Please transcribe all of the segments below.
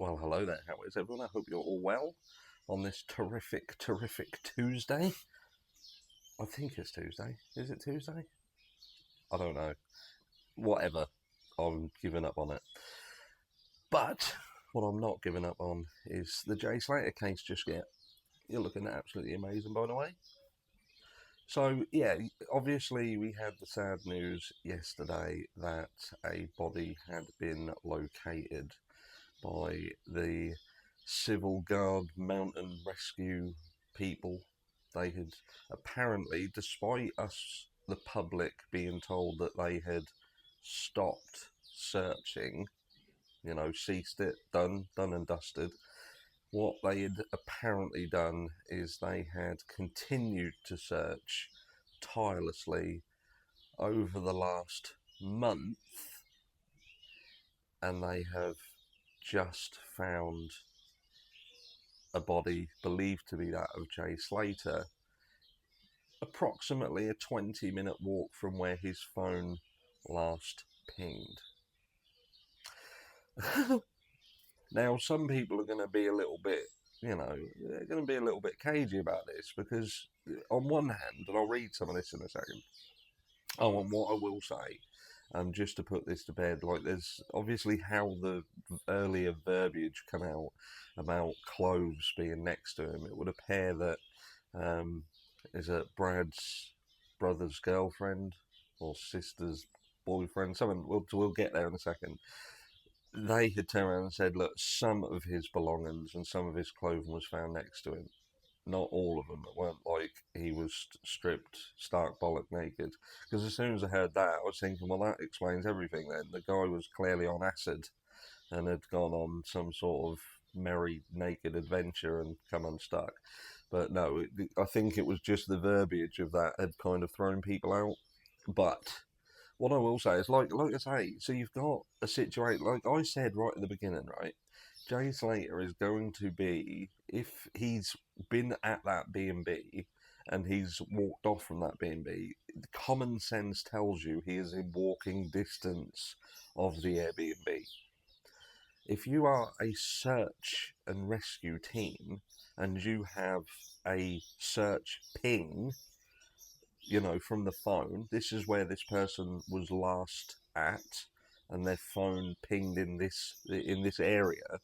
Well, hello there. How is everyone? I hope you're all well on this terrific Tuesday. I think it's Tuesday. Is it Tuesday? I don't know. Whatever. I'm giving up on it. But what I'm not giving up on is the Jay Slater case just yet. You're looking absolutely amazing, by the way. So, yeah, obviously we had the sad news yesterday that a body had been located by the civil guard mountain rescue people. They had apparently, despite us, the public, being told that they had stopped searching, ceased it, done and dusted. What they had apparently done is they had continued to search tirelessly over the last month, and they have just found a body believed to be that of Jay Slater, approximately a 20-minute walk from where his phone last pinged. Now, some people are going to be a little bit, they're going to be a little bit cagey about this because, on one hand, and I'll read some of this in a second. Oh, and what I will say, just to put this to bed, like there's obviously how the earlier verbiage come out about clothes being next to him. It would appear that is it Brad's brother's girlfriend or sister's boyfriend? Something we'll get there in a second. They had turned around and said, look, some of his belongings and some of his clothing was found next to him. Not all of them. It weren't like he was stripped stark bollock naked. Because as soon as I heard that, I was thinking, well, that explains everything then. The guy was clearly on acid and had gone on some sort of merry naked adventure and come unstuck. But no, I think it was just the verbiage of that had kind of thrown people out. But what I will say is, like I say, so you've got a situation, like I said right at the beginning, right? Jay Slater is going to be, if he's been at that B&B and he's walked off from that B&B, common sense tells you he is in walking distance of the Airbnb. If you are a search and rescue team and you have a search ping, from the phone, this is where this person was last at, and their phone pinged in this area,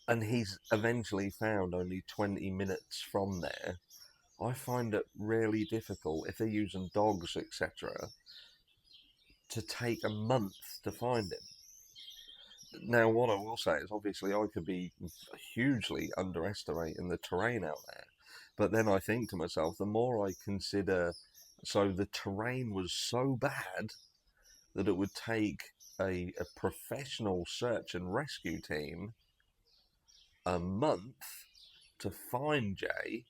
and he's eventually found only 20 minutes from there. I find it really difficult, if they're using dogs, etc., to take a month to find him. Now, what I will say is, obviously, I could be hugely underestimating the terrain out there. But then I think to myself, the more I consider, so the terrain was so bad that it would take a professional search and rescue team a month to find Jay,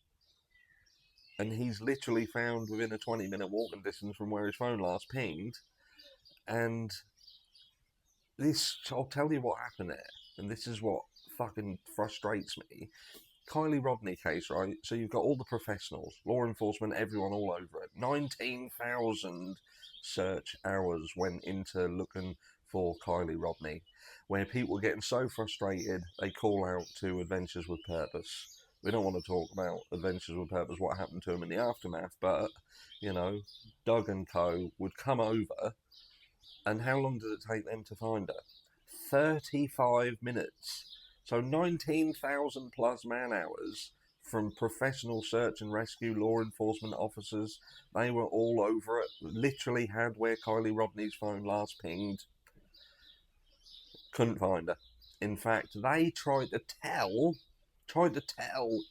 and he's literally found within a 20-minute walking distance from where his phone last pinged. And this, I'll tell you what happened there, and this is what fucking frustrates me. Kylie Rodney case, right? So you've got all the professionals, law enforcement, everyone all over it. 19,000 search hours went into looking for Kylie Rodney, where people were getting so frustrated, they call out to Adventures with Purpose. We don't want to talk about Adventures with Purpose, what happened to him in the aftermath, but, Doug and co would come over, and how long did it take them to find her? 35 minutes. So 19,000 plus man hours from professional search and rescue law enforcement officers. They were all over it. Literally had where Kylie Rodney's phone last pinged. Couldn't find her. In fact, they tried to tell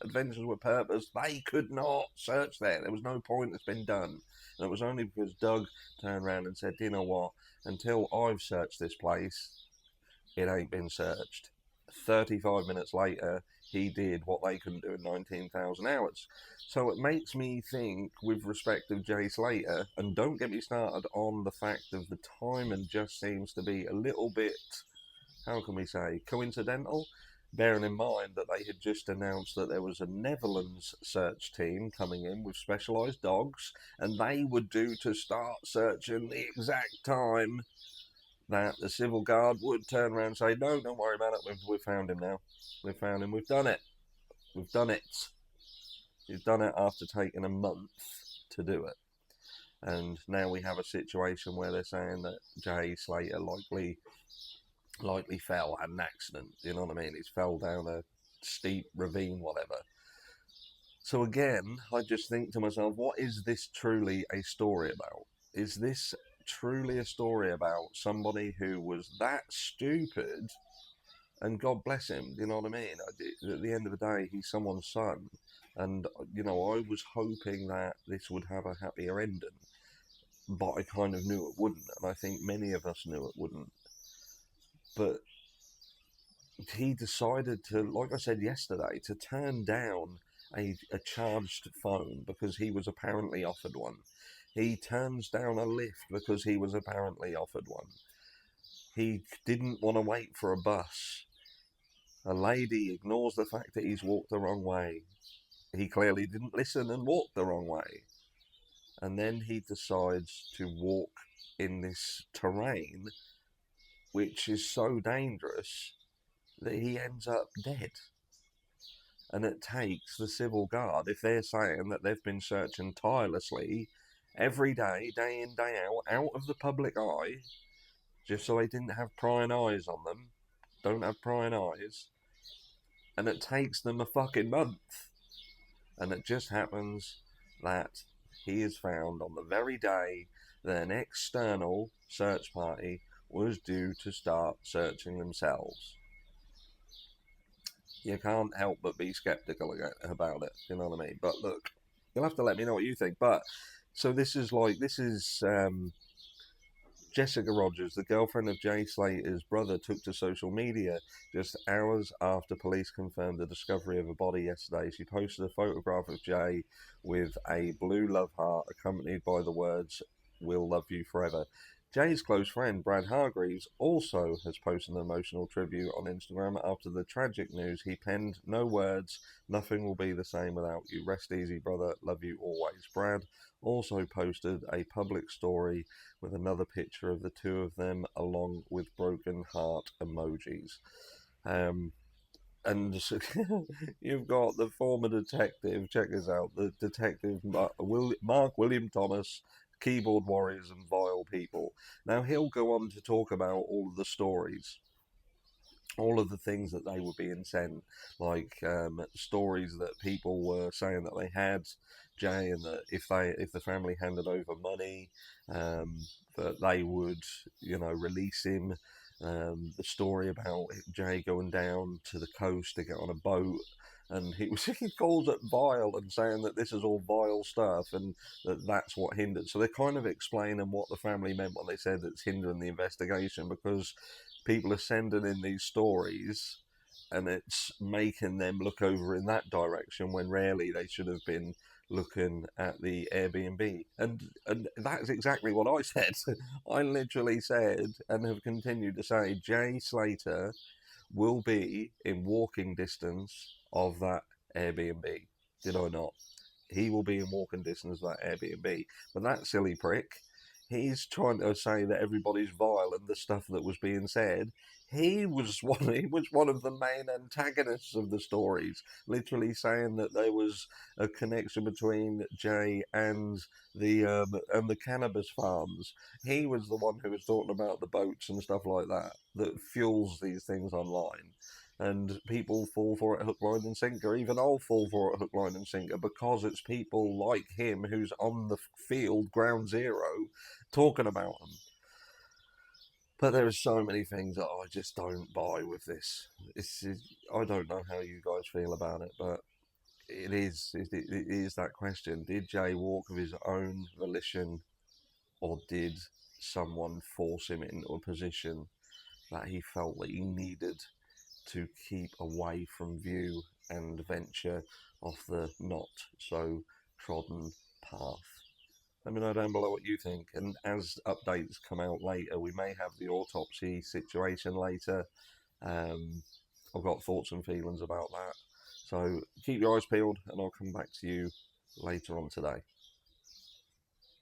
Adventures with Purpose they could not search there. There was no point. It's been done. And it was only because Doug turned around and said, you know what, until I've searched this place, it ain't been searched. 35 minutes later, he did what they couldn't do in 19,000 hours. So it makes me think, with respect of Jay Slater, and don't get me started on the fact of the timing just seems to be a little bit, how can we say, coincidental, bearing in mind that they had just announced that there was a Netherlands search team coming in with specialised dogs, and they were due to start searching the exact time that the civil guard would turn around and say, no, don't worry about it, we've found him now. We've found him, we've done it. We've done it. We've done it after taking a month to do it. And now we have a situation where they're saying that Jay Slater likely fell, had an accident. You know what I mean? He's fell down a steep ravine, whatever. So again, I just think to myself, what is this truly a story about? Is this truly a story about somebody who was that stupid? And God bless him, you know what I mean? At the end of the day, he's someone's son. And, you know, I was hoping that this would have a happier ending. But I kind of knew it wouldn't. And I think many of us knew it wouldn't. But he decided to, like I said yesterday, to turn down a charged phone because he was apparently offered one. He turns down a lift because he was apparently offered one. He didn't want to wait for a bus. A lady ignores the fact that he's walked the wrong way. He clearly didn't listen and walked the wrong way. And then he decides to walk in this terrain, which is so dangerous that he ends up dead. And it takes the civil guard, if they're saying that they've been searching tirelessly every day, day in, day out of the public eye, just so they didn't have prying eyes on them, don't have prying eyes, and it takes them a fucking month. And it just happens that he is found on the very day that an external search party was due to start searching themselves. You can't help but be skeptical about it, you know what I mean? But look, you'll have to let me know what you think. But so this is Jessica Rogers, the girlfriend of Jay Slater's brother, took to social media just hours after police confirmed the discovery of a body yesterday. She posted a photograph of Jay with a blue love heart accompanied by the words, "We'll love you forever." Jay's close friend, Brad Hargreaves, also has posted an emotional tribute on Instagram after the tragic news. He penned, "No words, nothing will be the same without you. Rest easy, brother, love you always." Brad also posted a public story with another picture of the two of them along with broken heart emojis. And you've got the former detective, check this out, the detective Mark William Thomas, keyboard warriors and vile people. Now he'll go on to talk about all of the stories, all of the things that they were being sent, like stories that people were saying that they had Jay, and that if the family handed over money, that they would, release him. The story about Jay going down to the coast to get on a boat, and he calls it vile and saying that this is all vile stuff, and that's what hindered. So they're kind of explaining what the family meant when they said it's hindering the investigation, because people are sending in these stories and it's making them look over in that direction when really they should have been looking at the Airbnb. And that's exactly what I said. I literally said, and have continued to say, Jay Slater will be in walking distance of that Airbnb. Did I not? He will be in walking distance of that Airbnb. But that silly prick, he's trying to say that everybody's vile and the stuff that was being said. He was one of the main antagonists of the stories, literally saying that there was a connection between Jay and the cannabis farms. He was the one who was talking about the boats and stuff like that fuels these things online. And people fall for it hook, line and sinker. Even I'll fall for it hook, line and sinker, because it's people like him who's on the field, ground zero, talking about them. But there are so many things that I just don't buy with this. I don't know how you guys feel about it, but it is that question. Did Jay walk of his own volition, or did someone force him into a position that he felt that he needed to keep away from view and venture off the not so trodden path? Let me know down below what you think, and as updates come out later, we may have the autopsy situation later. I've got thoughts and feelings about that, so keep your eyes peeled and I'll come back to you later on today.